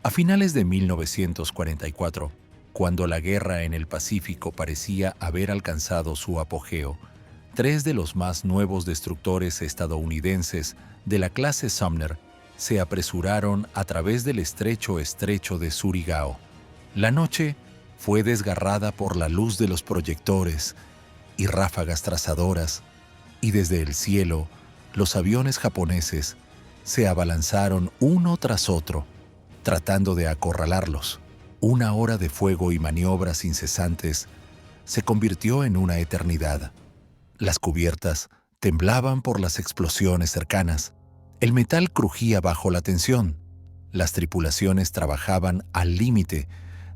A finales de 1944, cuando la guerra en el Pacífico parecía haber alcanzado su apogeo, tres de los más nuevos destructores estadounidenses de la clase Sumner se apresuraron a través del estrecho de Surigao. La noche fue desgarrada por la luz de los proyectores y ráfagas trazadoras, y desde el cielo los aviones japoneses se abalanzaron uno tras otro, tratando de acorralarlos. Una hora de fuego y maniobras incesantes se convirtió en una eternidad. Las cubiertas temblaban por las explosiones cercanas. El metal crujía bajo la tensión. Las tripulaciones trabajaban al límite,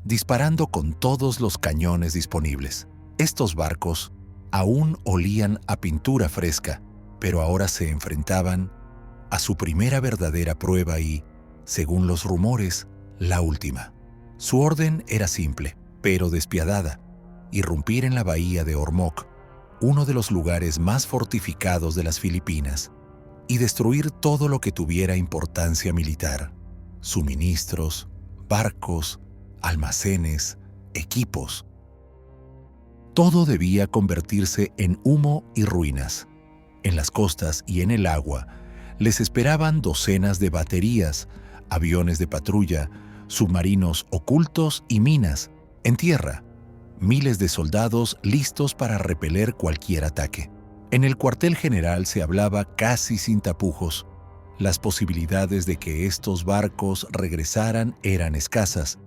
disparando con todos los cañones disponibles. Estos barcos aún olían a pintura fresca, pero ahora se enfrentaban a su primera verdadera prueba y, según los rumores, la última. Su orden era simple, pero despiadada: irrumpir en la bahía de Ormoc, uno de los lugares más fortificados de las Filipinas, y destruir todo lo que tuviera importancia militar: suministros, barcos, almacenes, equipos. Todo debía convertirse en humo y ruinas. En las costas y en el agua les esperaban docenas de baterías, aviones de patrulla, submarinos ocultos y minas. En tierra, miles de soldados listos para repeler cualquier ataque. En el cuartel general se hablaba casi sin tapujos. Las posibilidades de que estos barcos regresaran eran escasas.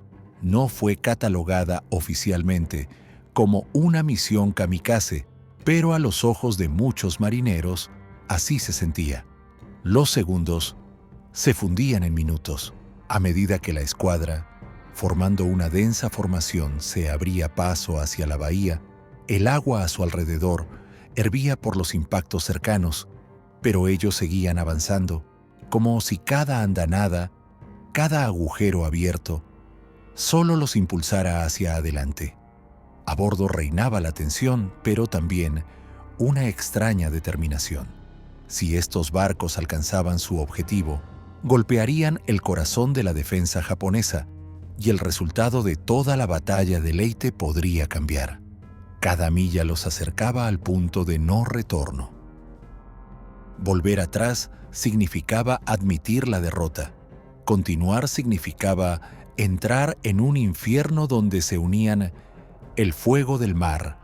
No fue catalogada oficialmente como una misión kamikaze, pero a los ojos de muchos marineros así se sentía. Los segundos se fundían en minutos, a medida que la escuadra, formando una densa formación, se abría paso hacia la bahía. El agua a su alrededor hervía por los impactos cercanos, pero ellos seguían avanzando, como si cada andanada, cada agujero abierto, solo los impulsara hacia adelante. A bordo reinaba la tensión, pero también una extraña determinación. Si estos barcos alcanzaban su objetivo, golpearían el corazón de la defensa japonesa, y el resultado de toda la batalla de Leyte podría cambiar. Cada milla los acercaba al punto de no retorno. Volver atrás significaba admitir la derrota. Continuar significaba entrar en un infierno donde se unían el fuego del mar,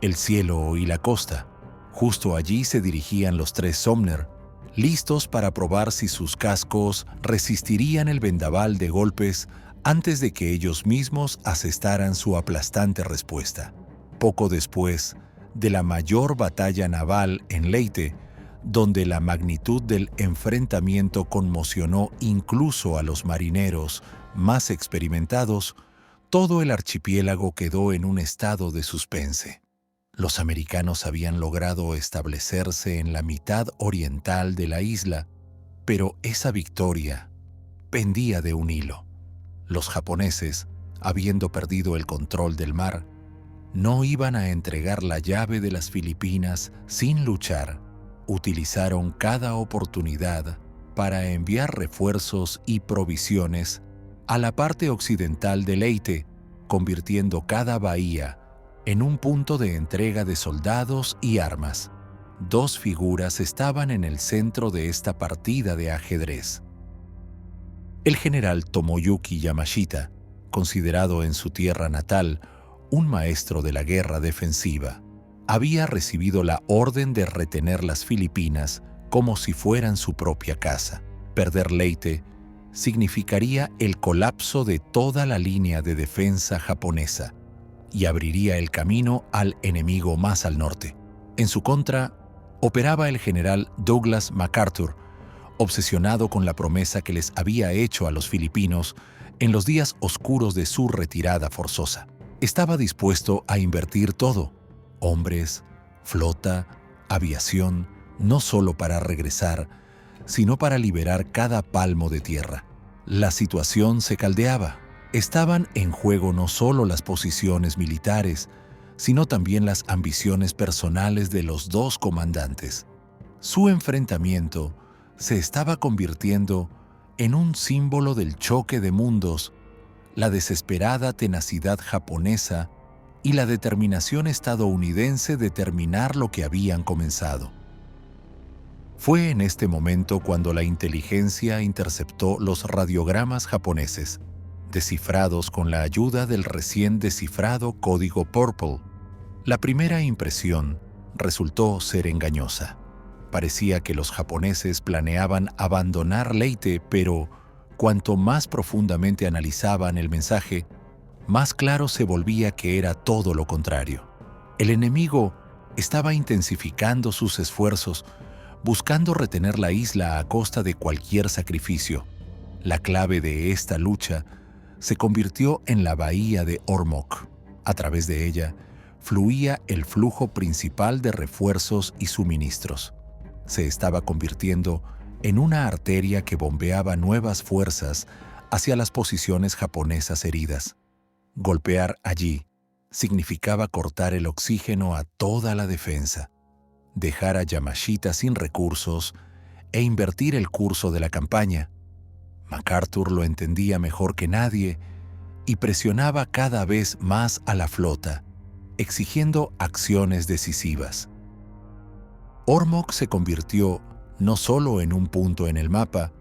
el cielo y la costa. Justo allí se dirigían los tres Sumner, listos para probar si sus cascos resistirían el vendaval de golpes antes de que ellos mismos asestaran su aplastante respuesta. Poco después de la mayor batalla naval en Leyte, donde la magnitud del enfrentamiento conmocionó incluso a los marineros más experimentados, todo el archipiélago quedó en un estado de suspense. Los americanos habían logrado establecerse en la mitad oriental de la isla, pero esa victoria pendía de un hilo. Los japoneses, habiendo perdido el control del mar, no iban a entregar la llave de las Filipinas sin luchar. Utilizaron cada oportunidad para enviar refuerzos y provisiones a la parte occidental de Leyte, convirtiendo cada bahía en un punto de entrega de soldados y armas. Dos figuras estaban en el centro de esta partida de ajedrez. El general Tomoyuki Yamashita, considerado en su tierra natal un maestro de la guerra defensiva, había recibido la orden de retener las Filipinas como si fueran su propia casa. Perder Leyte significaría el colapso de toda la línea de defensa japonesa y abriría el camino al enemigo más al norte. En su contra, operaba el general Douglas MacArthur, obsesionado con la promesa que les había hecho a los filipinos en los días oscuros de su retirada forzosa. Estaba dispuesto a invertir todo: hombres, flota, aviación, no solo para regresar, sino para liberar cada palmo de tierra. La situación se caldeaba. Estaban en juego no solo las posiciones militares, sino también las ambiciones personales de los dos comandantes. Su enfrentamiento se estaba convirtiendo en un símbolo del choque de mundos, la desesperada tenacidad japonesa y la determinación estadounidense de terminar lo que habían comenzado. Fue en este momento cuando la inteligencia interceptó los radiogramas japoneses, descifrados con la ayuda del recién descifrado código Purple. La primera impresión resultó ser engañosa. Parecía que los japoneses planeaban abandonar Leyte, pero cuanto más profundamente analizaban el mensaje, más claro se volvía que era todo lo contrario. El enemigo estaba intensificando sus esfuerzos, buscando retener la isla a costa de cualquier sacrificio. La clave de esta lucha se convirtió en la bahía de Ormoc. A través de ella fluía el flujo principal de refuerzos y suministros. Se estaba convirtiendo en una arteria que bombeaba nuevas fuerzas hacia las posiciones japonesas heridas. Golpear allí significaba cortar el oxígeno a toda la defensa, dejar a Yamashita sin recursos e invertir el curso de la campaña. MacArthur lo entendía mejor que nadie y presionaba cada vez más a la flota, exigiendo acciones decisivas. Ormoc se convirtió no solo en un punto en el mapa,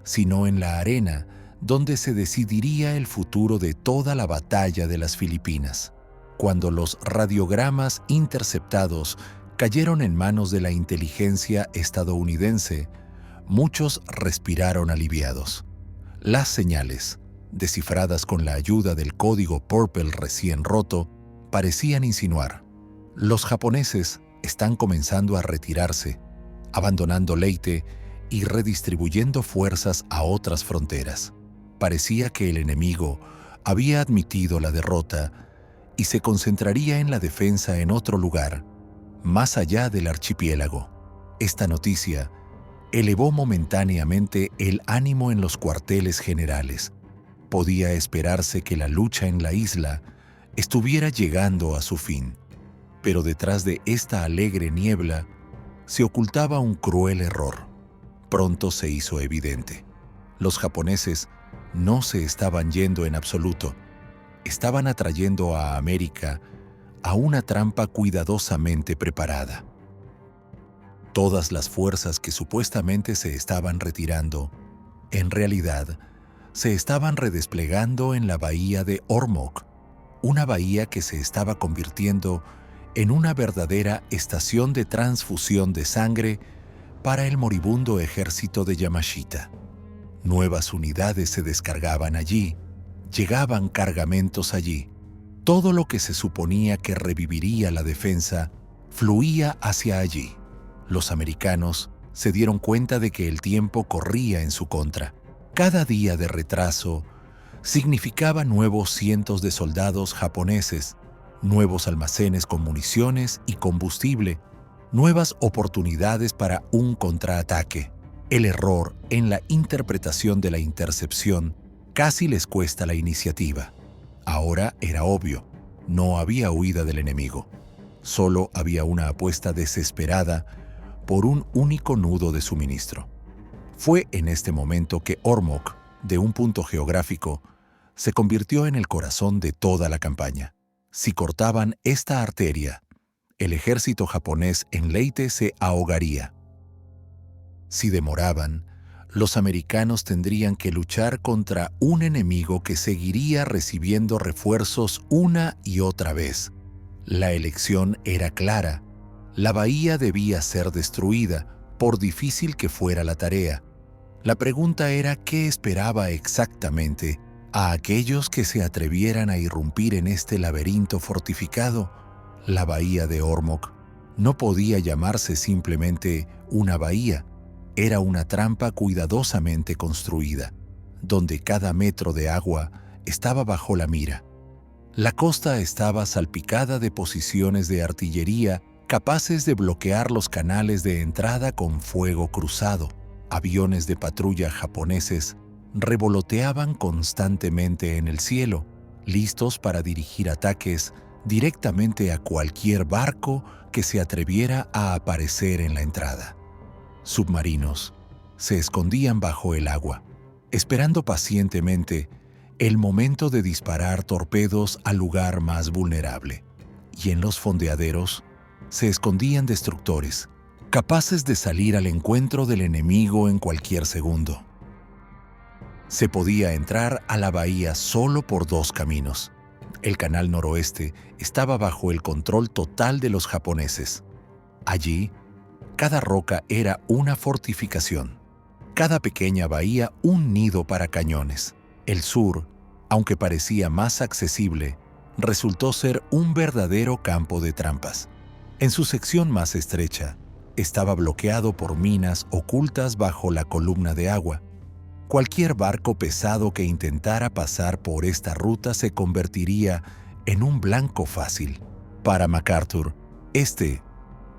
sino en la arena donde se decidiría el futuro de toda la batalla de las Filipinas. Cuando los radiogramas interceptados cayeron en manos de la inteligencia estadounidense, muchos respiraron aliviados. Las señales, descifradas con la ayuda del código Purple recién roto, parecían insinuar: los japoneses están comenzando a retirarse, abandonando Leyte y redistribuyendo fuerzas a otras fronteras. Parecía que el enemigo había admitido la derrota y se concentraría en la defensa en otro lugar, más allá del archipiélago. Esta noticia elevó momentáneamente el ánimo en los cuarteles generales. Podía esperarse que la lucha en la isla estuviera llegando a su fin. Pero detrás de esta alegre niebla se ocultaba un cruel error. Pronto se hizo evidente. Los japoneses no se estaban yendo en absoluto. Estaban atrayendo a América a una trampa cuidadosamente preparada. Todas las fuerzas que supuestamente se estaban retirando, en realidad, se estaban redesplegando en la bahía de Ormoc, una bahía que se estaba convirtiendo en una verdadera estación de transfusión de sangre para el moribundo ejército de Yamashita. Nuevas unidades se descargaban allí, llegaban cargamentos allí. Todo lo que se suponía que reviviría la defensa fluía hacia allí. Los americanos se dieron cuenta de que el tiempo corría en su contra. Cada día de retraso significaba nuevos cientos de soldados japoneses, nuevos almacenes con municiones y combustible, nuevas oportunidades para un contraataque. El error en la interpretación de la intercepción casi les cuesta la iniciativa. Ahora era obvio, no había huida del enemigo. Solo había una apuesta desesperada por un único nudo de suministro. Fue en este momento que Ormoc, de un punto geográfico, se convirtió en el corazón de toda la campaña. Si cortaban esta arteria, el ejército japonés en Leyte se ahogaría. Si demoraban, los americanos tendrían que luchar contra un enemigo que seguiría recibiendo refuerzos una y otra vez. La elección era clara. La bahía debía ser destruida, por difícil que fuera la tarea. La pregunta era qué esperaba exactamente a aquellos que se atrevieran a irrumpir en este laberinto fortificado. La bahía de Ormoc no podía llamarse simplemente una bahía. Era una trampa cuidadosamente construida, donde cada metro de agua estaba bajo la mira. La costa estaba salpicada de posiciones de artillería capaces de bloquear los canales de entrada con fuego cruzado. Aviones de patrulla japoneses revoloteaban constantemente en el cielo, listos para dirigir ataques directamente a cualquier barco que se atreviera a aparecer en la entrada. Submarinos se escondían bajo el agua, esperando pacientemente el momento de disparar torpedos al lugar más vulnerable. Y en los fondeaderos se escondían destructores, capaces de salir al encuentro del enemigo en cualquier segundo. Se podía entrar a la bahía solo por dos caminos. El canal noroeste estaba bajo el control total de los japoneses. Allí, cada roca era una fortificación, cada pequeña bahía un nido para cañones. El sur, aunque parecía más accesible, resultó ser un verdadero campo de trampas. En su sección más estrecha, estaba bloqueado por minas ocultas bajo la columna de agua. Cualquier barco pesado que intentara pasar por esta ruta se convertiría en un blanco fácil. Para MacArthur, este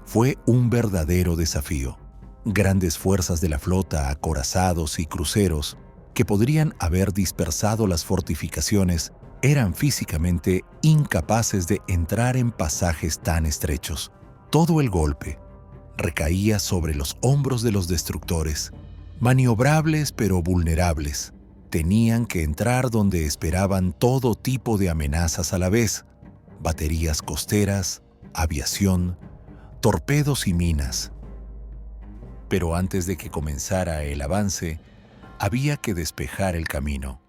fue un verdadero desafío. Grandes fuerzas de la flota, acorazados y cruceros, que podrían haber dispersado las fortificaciones, eran físicamente incapaces de entrar en pasajes tan estrechos. Todo el golpe recaía sobre los hombros de los destructores. Maniobrables pero vulnerables, tenían que entrar donde esperaban todo tipo de amenazas a la vez: baterías costeras, aviación, torpedos y minas. Pero antes de que comenzara el avance, había que despejar el camino,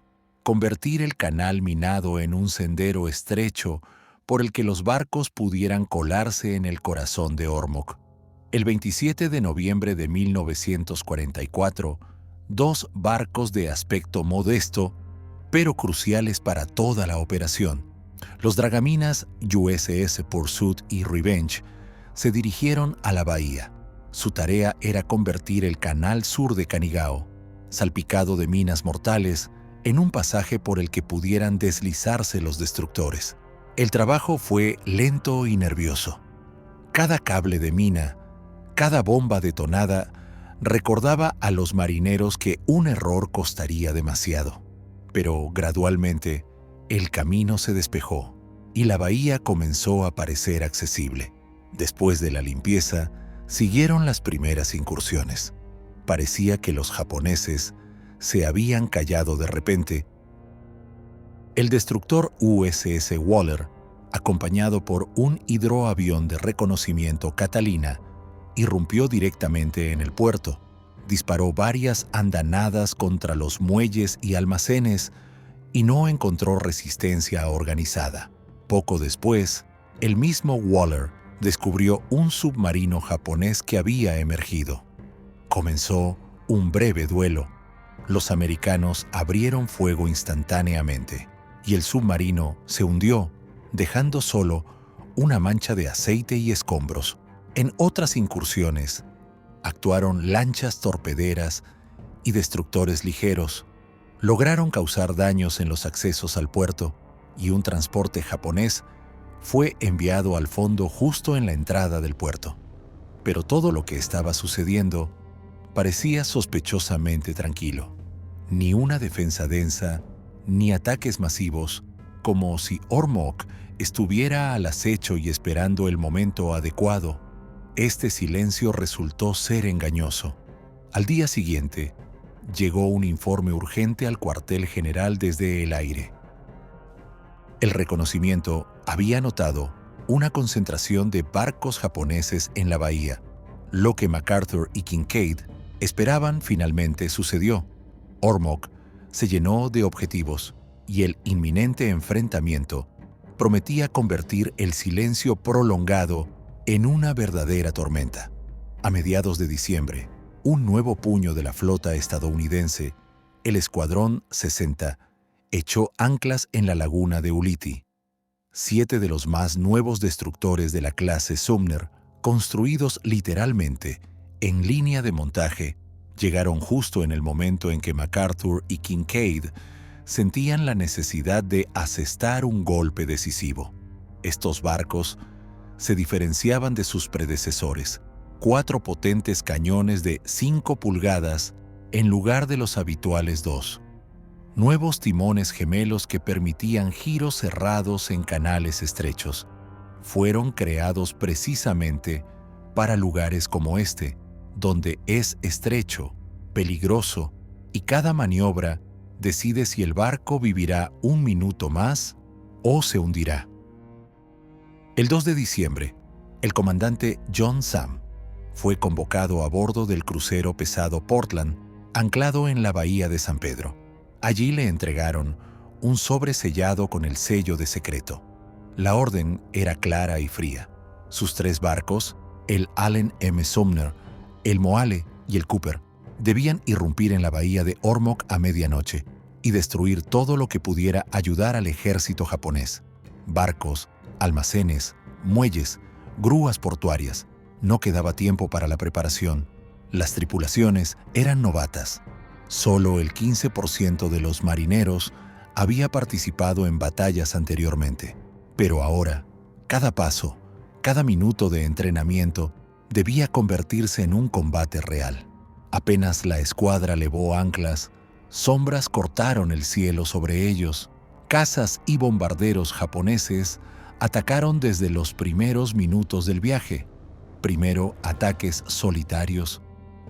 convertir el canal minado en un sendero estrecho por el que los barcos pudieran colarse en el corazón de Ormok. El 27 de noviembre de 1944, dos barcos de aspecto modesto, pero cruciales para toda la operación, los dragaminas USS Pursuit y Revenge, se dirigieron a la bahía. Su tarea era convertir el canal sur de Kanigao, salpicado de minas mortales, en un pasaje por el que pudieran deslizarse los destructores. El trabajo fue lento y nervioso. Cada cable de mina, cada bomba detonada, recordaba a los marineros que un error costaría demasiado. Pero gradualmente, el camino se despejó y la bahía comenzó a parecer accesible. Después de la limpieza, siguieron las primeras incursiones. Parecía que los japoneses se habían callado de repente. El destructor USS Waller, acompañado por un hidroavión de reconocimiento Catalina, irrumpió directamente en el puerto, disparó varias andanadas contra los muelles y almacenes y no encontró resistencia organizada. Poco después, el mismo Waller descubrió un submarino japonés que había emergido. Comenzó un breve duelo. Los americanos abrieron fuego instantáneamente y el submarino se hundió, dejando solo una mancha de aceite y escombros. En otras incursiones, actuaron lanchas torpederas y destructores ligeros. Lograron causar daños en los accesos al puerto y un transporte japonés fue enviado al fondo justo en la entrada del puerto. Pero todo lo que estaba sucediendo parecía sospechosamente tranquilo. Ni una defensa densa, ni ataques masivos, como si Ormok estuviera al acecho y esperando el momento adecuado. Este silencio resultó ser engañoso. Al día siguiente, llegó un informe urgente al cuartel general desde el aire. El reconocimiento había notado una concentración de barcos japoneses en la bahía. Lo que MacArthur y Kincaid esperaban finalmente sucedió. Ormok se llenó de objetivos y el inminente enfrentamiento prometía convertir el silencio prolongado en una verdadera tormenta. A mediados de diciembre, un nuevo puño de la flota estadounidense, el Escuadrón 60, echó anclas en la laguna de Ulithi. 7 de los más nuevos destructores de la clase Sumner, construidos literalmente en línea de montaje, llegaron justo en el momento en que MacArthur y Kincaid sentían la necesidad de asestar un golpe decisivo. Estos barcos se diferenciaban de sus predecesores: 4 potentes cañones de 5 pulgadas en lugar de los habituales 2. Nuevos timones gemelos que permitían giros cerrados en canales estrechos. Fueron creados precisamente para lugares como este, donde es estrecho, peligroso y cada maniobra decide si el barco vivirá un minuto más o se hundirá. El 2 de diciembre, el comandante John Sam fue convocado a bordo del crucero pesado Portland, anclado en la bahía de San Pedro. Allí le entregaron un sobre sellado con el sello de secreto. La orden era clara y fría. Sus 3 barcos, el Allen M. Sumner, el Moale y el Cooper, debían irrumpir en la bahía de Ormoc a medianoche y destruir todo lo que pudiera ayudar al ejército japonés. Barcos, almacenes, muelles, grúas portuarias. No quedaba tiempo para la preparación. Las tripulaciones eran novatas. Solo el 15% de los marineros había participado en batallas anteriormente. Pero ahora, cada paso, cada minuto de entrenamiento debía convertirse en un combate real. Apenas la escuadra levó anclas, sombras cortaron el cielo sobre ellos. Cazas y bombarderos japoneses atacaron desde los primeros minutos del viaje. Primero ataques solitarios,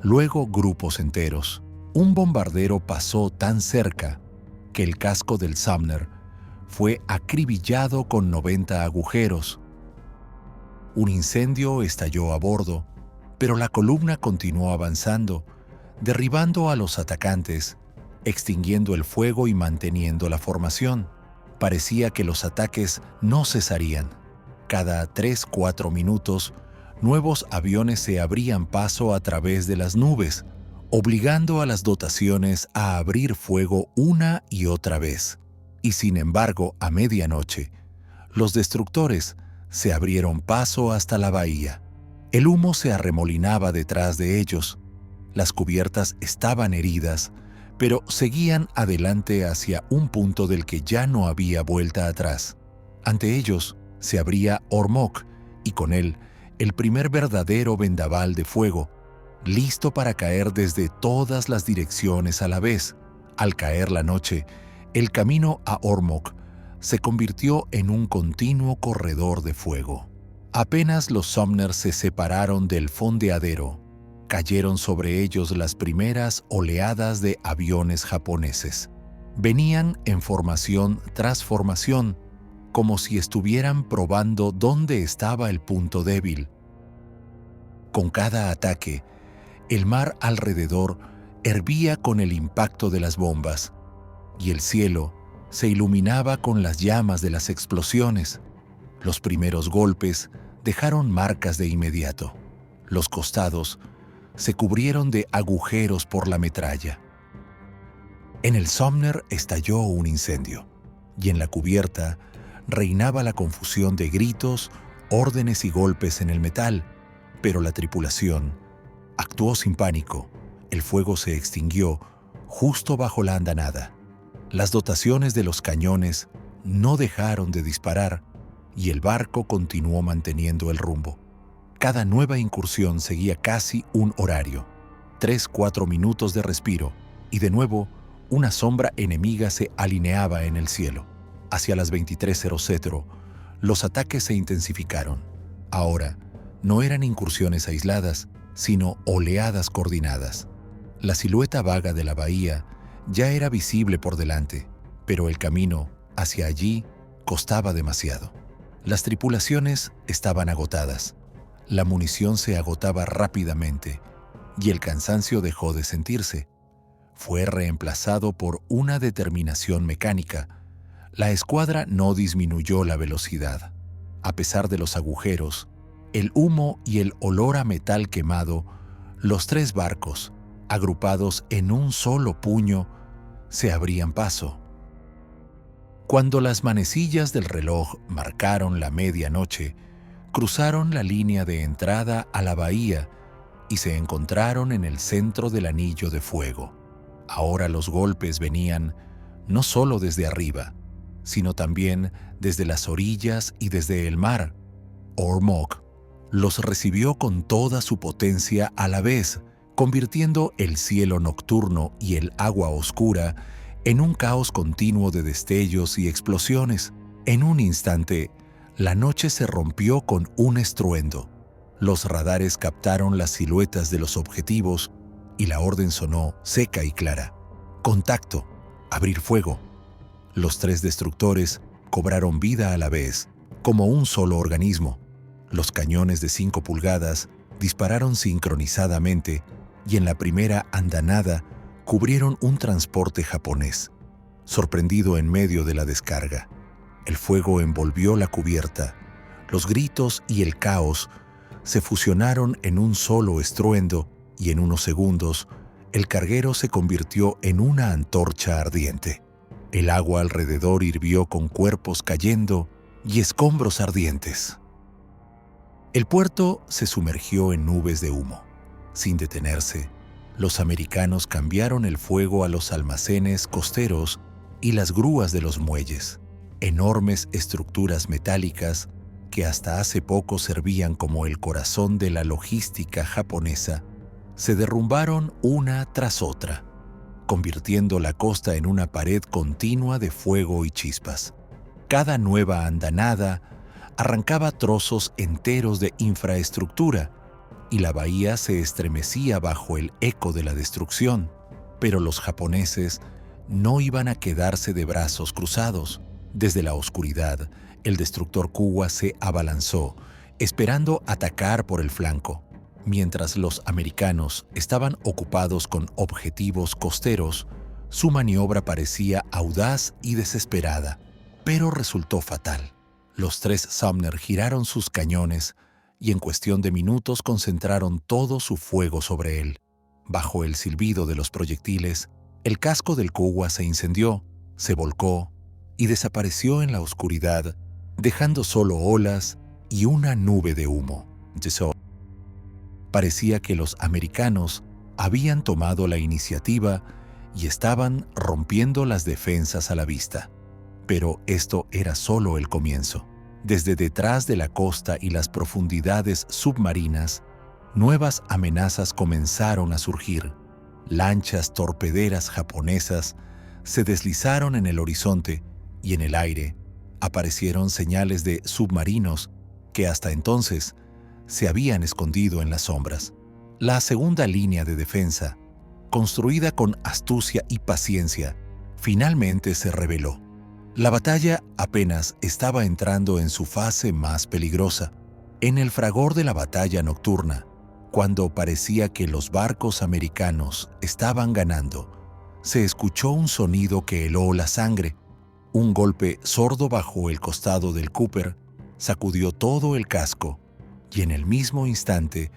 luego grupos enteros. Un bombardero pasó tan cerca que el casco del Sumner fue acribillado con 90 agujeros. Un incendio estalló a bordo, pero la columna continuó avanzando, derribando a los atacantes, extinguiendo el fuego y manteniendo la formación. Parecía que los ataques no cesarían. Cada 3-4 minutos, nuevos aviones se abrían paso a través de las nubes, obligando a las dotaciones a abrir fuego una y otra vez. Y sin embargo, a medianoche, los destructores se abrieron paso hasta la bahía. El humo se arremolinaba detrás de ellos. Las cubiertas estaban heridas, pero seguían adelante hacia un punto del que ya no había vuelta atrás. Ante ellos se abría Ormoc y con él el primer verdadero vendaval de fuego, listo para caer desde todas las direcciones a la vez. Al caer la noche, el camino a Ormoc se convirtió en un continuo corredor de fuego. Apenas los Sumner se separaron del fondeadero, cayeron sobre ellos las primeras oleadas de aviones japoneses. Venían en formación tras formación, como si estuvieran probando dónde estaba el punto débil. Con cada ataque, el mar alrededor hervía con el impacto de las bombas, y el cielo se iluminaba con las llamas de las explosiones. Los primeros golpes dejaron marcas de inmediato. Los costados se cubrieron de agujeros por la metralla. En el Sumner estalló un incendio, y en la cubierta reinaba la confusión de gritos, órdenes y golpes en el metal, pero la tripulación actuó sin pánico. El fuego se extinguió justo bajo la andanada. Las dotaciones de los cañones no dejaron de disparar y el barco continuó manteniendo el rumbo. Cada nueva incursión seguía casi un horario. 3-4 minutos de respiro y de nuevo una sombra enemiga se alineaba en el cielo. Hacia las 23:00, los ataques se intensificaron. Ahora no eran incursiones aisladas, sino oleadas coordinadas. La silueta vaga de la bahía ya era visible por delante, pero el camino hacia allí costaba demasiado. Las tripulaciones estaban agotadas, la munición se agotaba rápidamente y el cansancio dejó de sentirse. Fue reemplazado por una determinación mecánica. La escuadra no disminuyó la velocidad. A pesar de los agujeros, el humo y el olor a metal quemado, los 3 barcos, agrupados en un solo puño, se abrían paso. Cuando las manecillas del reloj marcaron la medianoche, cruzaron la línea de entrada a la bahía y se encontraron en el centro del anillo de fuego. Ahora los golpes venían no solo desde arriba, sino también desde las orillas y desde el mar. Ormoc los recibió con toda su potencia a la vez, convirtiendo el cielo nocturno y el agua oscura en un caos continuo de destellos y explosiones. En un instante, la noche se rompió con un estruendo. Los radares captaron las siluetas de los objetivos y la orden sonó seca y clara. Contacto. Abrir fuego. Los 3 destructores cobraron vida a la vez, como un solo organismo. Los cañones de 5 pulgadas dispararon sincronizadamente y en la primera andanada cubrieron un transporte japonés, sorprendido en medio de la descarga. El fuego envolvió la cubierta. Los gritos y el caos se fusionaron en un solo estruendo y en unos segundos el carguero se convirtió en una antorcha ardiente. El agua alrededor hirvió con cuerpos cayendo y escombros ardientes. El puerto se sumergió en nubes de humo. Sin detenerse, los americanos cambiaron el fuego a los almacenes costeros y las grúas de los muelles, enormes estructuras metálicas que hasta hace poco servían como el corazón de la logística japonesa, se derrumbaron una tras otra, convirtiendo la costa en una pared continua de fuego y chispas. Cada nueva andanada arrancaba trozos enteros de infraestructura y la bahía se estremecía bajo el eco de la destrucción. Pero los japoneses no iban a quedarse de brazos cruzados. Desde la oscuridad, el destructor Kuwa se abalanzó, esperando atacar por el flanco. Mientras los americanos estaban ocupados con objetivos costeros, su maniobra parecía audaz y desesperada, pero resultó fatal. Los 3 Sumner giraron sus cañones y en cuestión de minutos concentraron todo su fuego sobre él. Bajo el silbido de los proyectiles, el casco del Kuwa se incendió, se volcó y desapareció en la oscuridad, dejando solo olas y una nube de humo. Parecía que los americanos habían tomado la iniciativa y estaban rompiendo las defensas a la vista. Pero esto era solo el comienzo. Desde detrás de la costa y las profundidades submarinas, nuevas amenazas comenzaron a surgir. Lanchas torpederas japonesas se deslizaron en el horizonte y en el aire aparecieron señales de submarinos que hasta entonces se habían escondido en las sombras. La segunda línea de defensa, construida con astucia y paciencia, finalmente se rebeló. La batalla apenas estaba entrando en su fase más peligrosa. En el fragor de la batalla nocturna, cuando parecía que los barcos americanos estaban ganando, se escuchó un sonido que heló la sangre. Un golpe sordo bajo el costado del Cooper sacudió todo el casco y en el mismo instante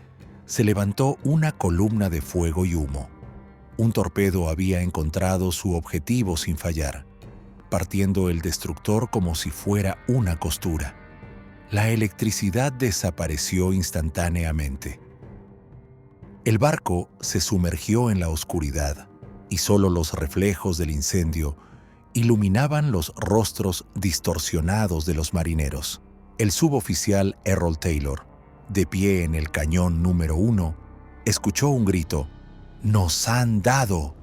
se levantó una columna de fuego y humo. Un torpedo había encontrado su objetivo sin fallar, partiendo el destructor como si fuera una costura. La electricidad desapareció instantáneamente. El barco se sumergió en la oscuridad y solo los reflejos del incendio iluminaban los rostros distorsionados de los marineros. El suboficial Errol Taylor, de pie en el cañón número 1, escuchó un grito: ¡Nos han dado!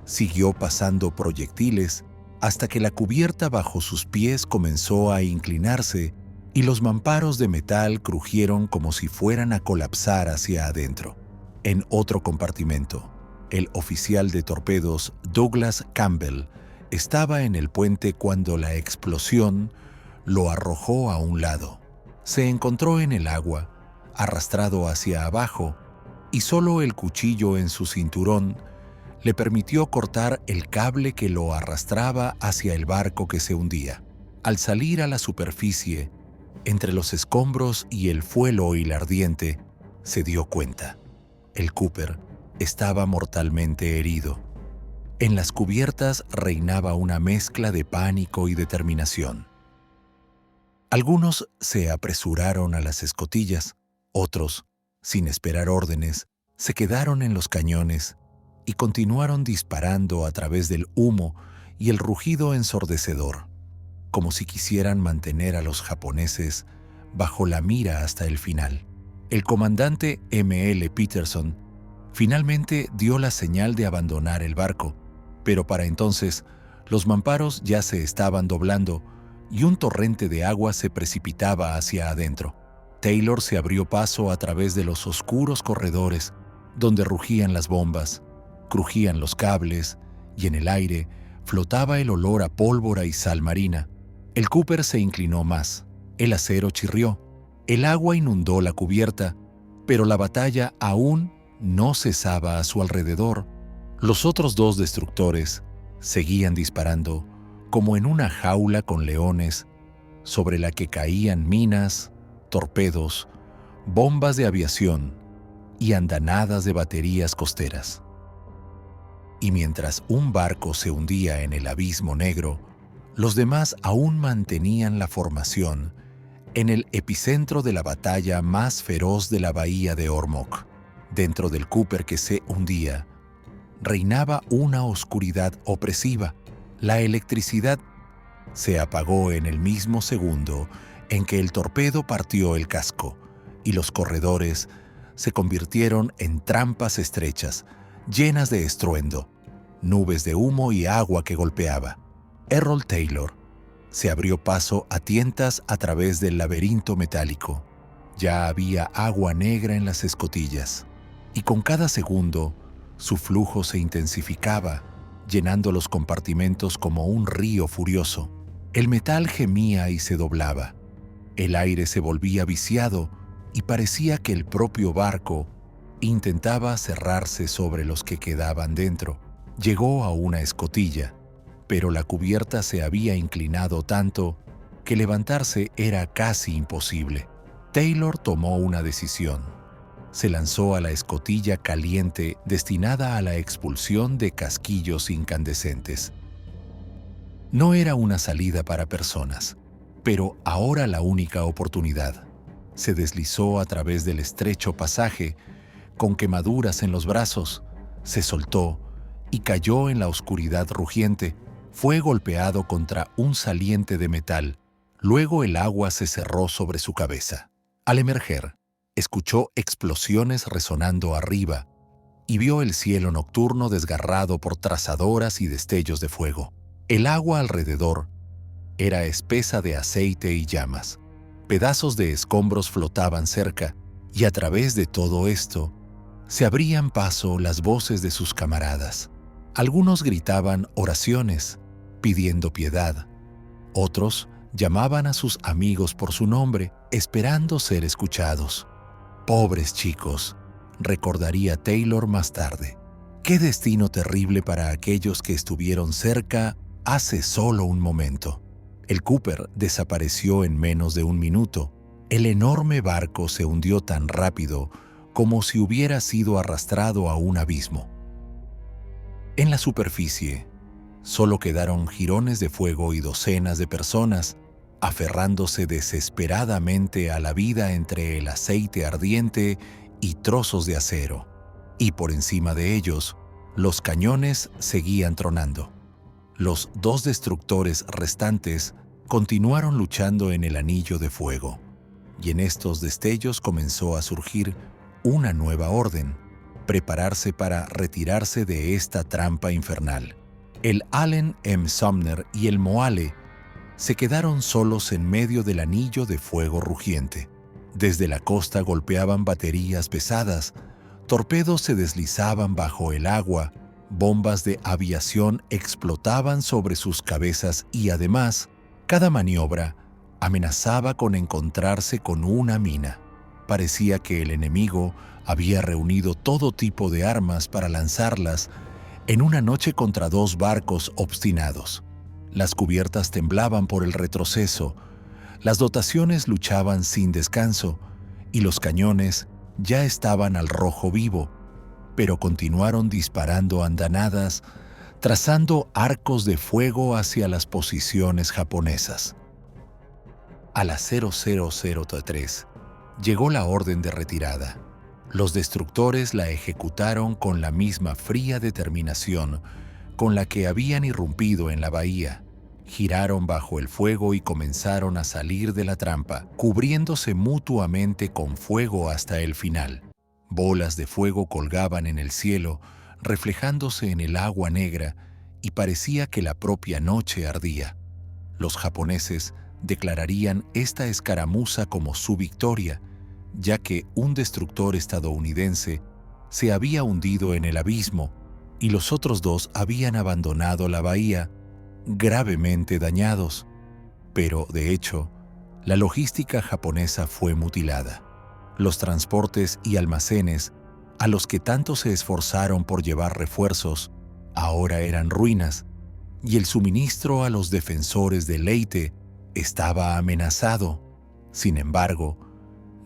Siguió pasando proyectiles hasta que la cubierta bajo sus pies comenzó a inclinarse y los mamparos de metal crujieron como si fueran a colapsar hacia adentro. En otro compartimento, el oficial de torpedos Douglas Campbell estaba en el puente cuando la explosión lo arrojó a un lado. Se encontró en el agua, arrastrado hacia abajo, y solo el cuchillo en su cinturón le permitió cortar el cable que lo arrastraba hacia el barco que se hundía. Al salir a la superficie, entre los escombros y el fuelo hilardiente, se dio cuenta. El Cooper estaba mortalmente herido. En las cubiertas reinaba una mezcla de pánico y determinación. Algunos se apresuraron a las escotillas, otros, sin esperar órdenes, se quedaron en los cañones y continuaron disparando a través del humo y el rugido ensordecedor, como si quisieran mantener a los japoneses bajo la mira hasta el final. El comandante M.L. Peterson finalmente dio la señal de abandonar el barco, pero para entonces los mamparos ya se estaban doblando y un torrente de agua se precipitaba hacia adentro. Taylor se abrió paso a través de los oscuros corredores donde rugían las bombas, crujían los cables y en el aire flotaba el olor a pólvora y sal marina. El Cooper se inclinó más, el acero chirrió, el agua inundó la cubierta, pero la batalla aún no cesaba a su alrededor. Los otros dos destructores seguían disparando, como en una jaula con leones, sobre la que caían minas, torpedos, bombas de aviación y andanadas de baterías costeras. Y mientras un barco se hundía en el abismo negro, los demás aún mantenían la formación en el epicentro de la batalla más feroz de la bahía de Ormok. Dentro del Cooper que se hundía, reinaba una oscuridad opresiva. La electricidad se apagó en el mismo segundo en que el torpedo partió el casco, y los corredores se convirtieron en trampas estrechas, llenas de estruendo, nubes de humo y agua que golpeaba. Errol Taylor se abrió paso a tientas a través del laberinto metálico. Ya había agua negra en las escotillas, y con cada segundo su flujo se intensificaba, llenando los compartimentos como un río furioso. El metal gemía y se doblaba. El aire se volvía viciado y parecía que el propio barco intentaba cerrarse sobre los que quedaban dentro. Llegó a una escotilla, pero la cubierta se había inclinado tanto que levantarse era casi imposible. Taylor tomó una decisión. Se lanzó a la escotilla caliente destinada a la expulsión de casquillos incandescentes. No era una salida para personas, pero ahora la única oportunidad. Se deslizó a través del estrecho pasaje, con quemaduras en los brazos, se soltó y cayó en la oscuridad rugiente. Fue golpeado contra un saliente de metal. Luego el agua se cerró sobre su cabeza. Al emerger, escuchó explosiones resonando arriba y vio el cielo nocturno desgarrado por trazadoras y destellos de fuego. El agua alrededor era espesa de aceite y llamas. Pedazos de escombros flotaban cerca, y a través de todo esto se abrían paso las voces de sus camaradas. Algunos gritaban oraciones, pidiendo piedad. Otros llamaban a sus amigos por su nombre, esperando ser escuchados. Pobres chicos, recordaría Taylor más tarde. Qué destino terrible para aquellos que estuvieron cerca hace solo un momento. El Cooper desapareció en menos de un minuto. El enorme barco se hundió tan rápido como si hubiera sido arrastrado a un abismo. En la superficie, solo quedaron jirones de fuego y docenas de personas aferrándose desesperadamente a la vida entre el aceite ardiente y trozos de acero. Y por encima de ellos, los cañones seguían tronando. Los dos destructores restantes continuaron luchando en el anillo de fuego, y en estos destellos comenzó a surgir una nueva orden: prepararse para retirarse de esta trampa infernal. El Allen M. Sumner y el Moale se quedaron solos en medio del anillo de fuego rugiente. Desde la costa golpeaban baterías pesadas, torpedos se deslizaban bajo el agua, bombas de aviación explotaban sobre sus cabezas y además, cada maniobra amenazaba con encontrarse con una mina. Parecía que el enemigo había reunido todo tipo de armas para lanzarlas en una noche contra dos barcos obstinados. Las cubiertas temblaban por el retroceso, las dotaciones luchaban sin descanso y los cañones ya estaban al rojo vivo, pero continuaron disparando andanadas, trazando arcos de fuego hacia las posiciones japonesas. A las 00:03 llegó la orden de retirada. Los destructores la ejecutaron con la misma fría determinación con la que habían irrumpido en la bahía. Giraron bajo el fuego y comenzaron a salir de la trampa, cubriéndose mutuamente con fuego hasta el final. Bolas de fuego colgaban en el cielo, reflejándose en el agua negra, y parecía que la propia noche ardía. Los japoneses declararían esta escaramuza como su victoria, ya que un destructor estadounidense se había hundido en el abismo y los otros dos habían abandonado la bahía, gravemente dañados. Pero, de hecho, la logística japonesa fue mutilada. Los transportes y almacenes, a los que tanto se esforzaron por llevar refuerzos, ahora eran ruinas, y el suministro a los defensores de Leyte estaba amenazado. Sin embargo,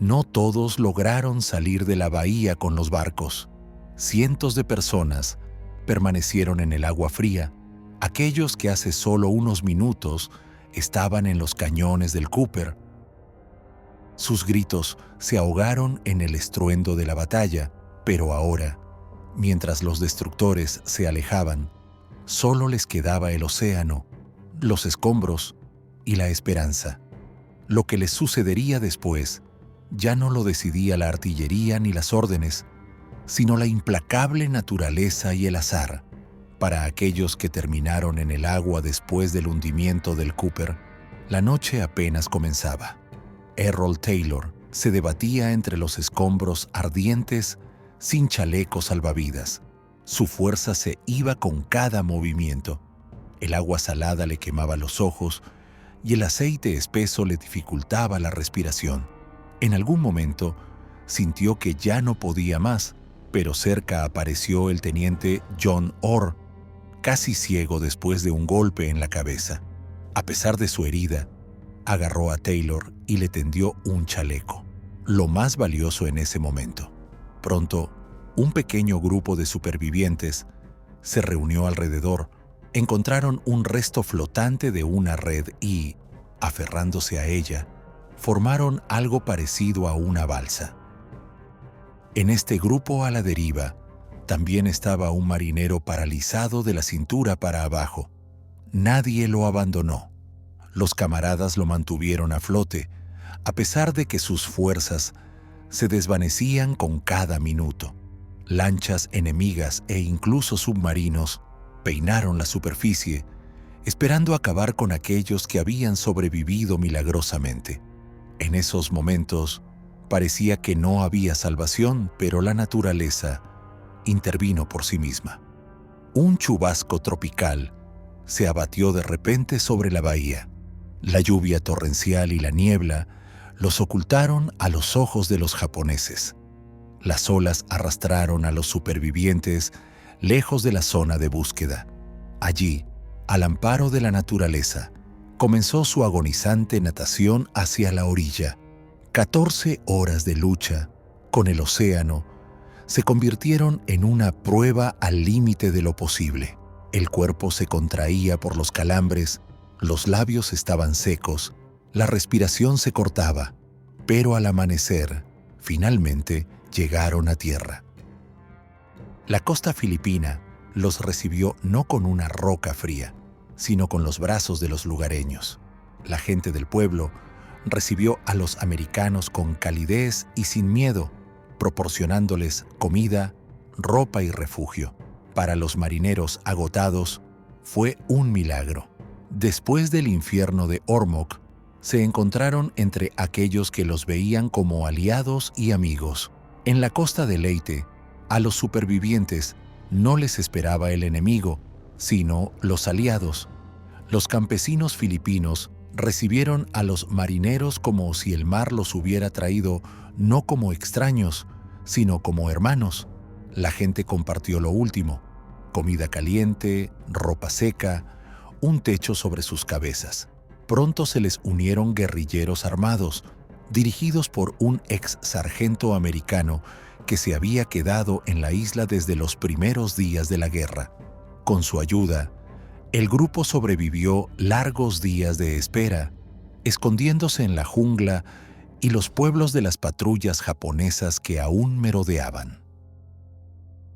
no todos lograron salir de la bahía con los barcos. Cientos de personas permanecieron en el agua fría, aquellos que hace solo unos minutos estaban en los cañones del Cooper. Sus gritos se ahogaron en el estruendo de la batalla, pero ahora, mientras los destructores se alejaban, solo les quedaba el océano, los escombros y la esperanza. Lo que les sucedería después ya no lo decidía la artillería ni las órdenes, sino la implacable naturaleza y el azar. Para aquellos que terminaron en el agua después del hundimiento del Cooper, la noche apenas comenzaba. Errol Taylor se debatía entre los escombros ardientes sin chalecos salvavidas. Su fuerza se iba con cada movimiento. El agua salada le quemaba los ojos y el aceite espeso le dificultaba la respiración. En algún momento sintió que ya no podía más, pero cerca apareció el teniente John Orr, casi ciego después de un golpe en la cabeza. A pesar de su herida, agarró a Taylor y le tendió un chaleco, lo más valioso en ese momento. Pronto, un pequeño grupo de supervivientes se reunió alrededor. Encontraron un resto flotante de una red y, aferrándose a ella, formaron algo parecido a una balsa. En este grupo a la deriva, también estaba un marinero paralizado de la cintura para abajo. Nadie lo abandonó. Los camaradas lo mantuvieron a flote, a pesar de que sus fuerzas se desvanecían con cada minuto. Lanchas enemigas e incluso submarinos peinaron la superficie, esperando acabar con aquellos que habían sobrevivido milagrosamente. En esos momentos, parecía que no había salvación, pero la naturaleza intervino por sí misma. Un chubasco tropical se abatió de repente sobre la bahía. La lluvia torrencial y la niebla los ocultaron a los ojos de los japoneses. Las olas arrastraron a los supervivientes lejos de la zona de búsqueda. Allí, al amparo de la naturaleza, comenzó su agonizante natación hacia la orilla. 14 horas de lucha con el océano se convirtieron en una prueba al límite de lo posible. El cuerpo se contraía por los calambres, los labios estaban secos, la respiración se cortaba, pero al amanecer, finalmente, llegaron a tierra. La costa filipina los recibió no con una roca fría, sino con los brazos de los lugareños. La gente del pueblo recibió a los americanos con calidez y sin miedo, proporcionándoles comida, ropa y refugio. Para los marineros agotados, fue un milagro. Después del infierno de Ormoc, se encontraron entre aquellos que los veían como aliados y amigos. En la costa de Leyte, a los supervivientes no les esperaba el enemigo, sino los aliados. Los campesinos filipinos recibieron a los marineros como si el mar los hubiera traído no como extraños, sino como hermanos. La gente compartió lo último: comida caliente, ropa seca, un techo sobre sus cabezas. Pronto se les unieron guerrilleros armados, dirigidos por un ex sargento americano que se había quedado en la isla desde los primeros días de la guerra. Con su ayuda, el grupo sobrevivió largos días de espera, escondiéndose en la jungla y los pueblos de las patrullas japonesas que aún merodeaban.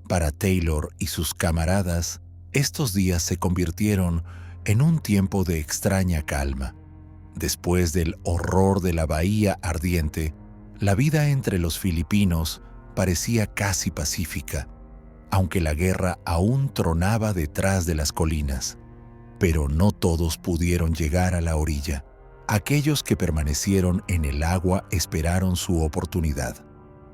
Para Taylor y sus camaradas, estos días se convirtieron en un tiempo de extraña calma. Después del horror de la bahía ardiente, la vida entre los filipinos parecía casi pacífica, aunque la guerra aún tronaba detrás de las colinas. Pero no todos pudieron llegar a la orilla. Aquellos que permanecieron en el agua esperaron su oportunidad.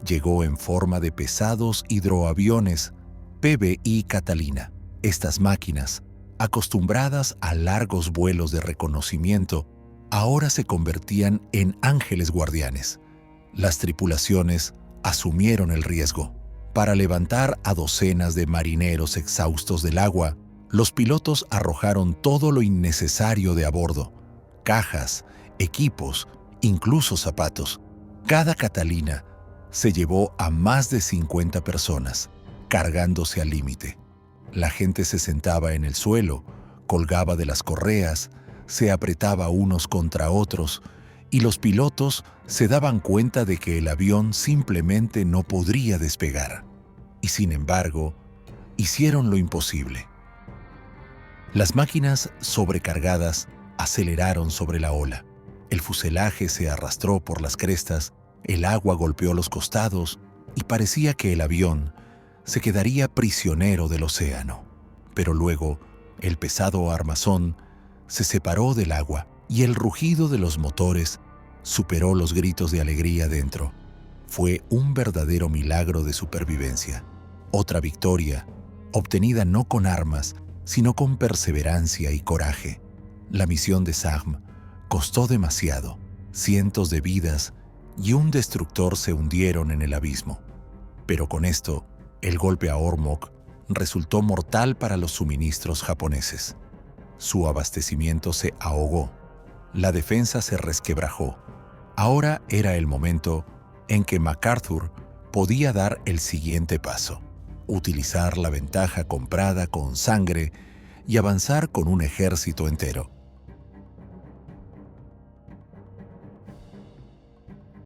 Llegó en forma de pesados hidroaviones, PBI Catalina. Estas máquinas, acostumbradas a largos vuelos de reconocimiento, ahora se convertían en ángeles guardianes. Las tripulaciones asumieron el riesgo. Para levantar a docenas de marineros exhaustos del agua, los pilotos arrojaron todo lo innecesario de a bordo: cajas, equipos, incluso zapatos. Cada Catalina se llevó a más de 50 personas, cargándose al límite. La gente se sentaba en el suelo, colgaba de las correas, se apretaba unos contra otros, y los pilotos se daban cuenta de que el avión simplemente no podría despegar. Y sin embargo, hicieron lo imposible. Las máquinas sobrecargadas aceleraron sobre la ola. El fuselaje se arrastró por las crestas, el agua golpeó los costados y parecía que el avión se quedaría prisionero del océano. Pero luego, el pesado armazón se separó del agua y el rugido de los motores superó los gritos de alegría dentro. Fue un verdadero milagro de supervivencia. Otra victoria, obtenida no con armas, sino con perseverancia y coraje. La misión de SAGM costó demasiado. Cientos de vidas y un destructor se hundieron en el abismo. Pero con esto, el golpe a Ormoc resultó mortal para los suministros japoneses. Su abastecimiento se ahogó. La defensa se resquebrajó. Ahora era el momento en que MacArthur podía dar el siguiente paso: utilizar la ventaja comprada con sangre y avanzar con un ejército entero.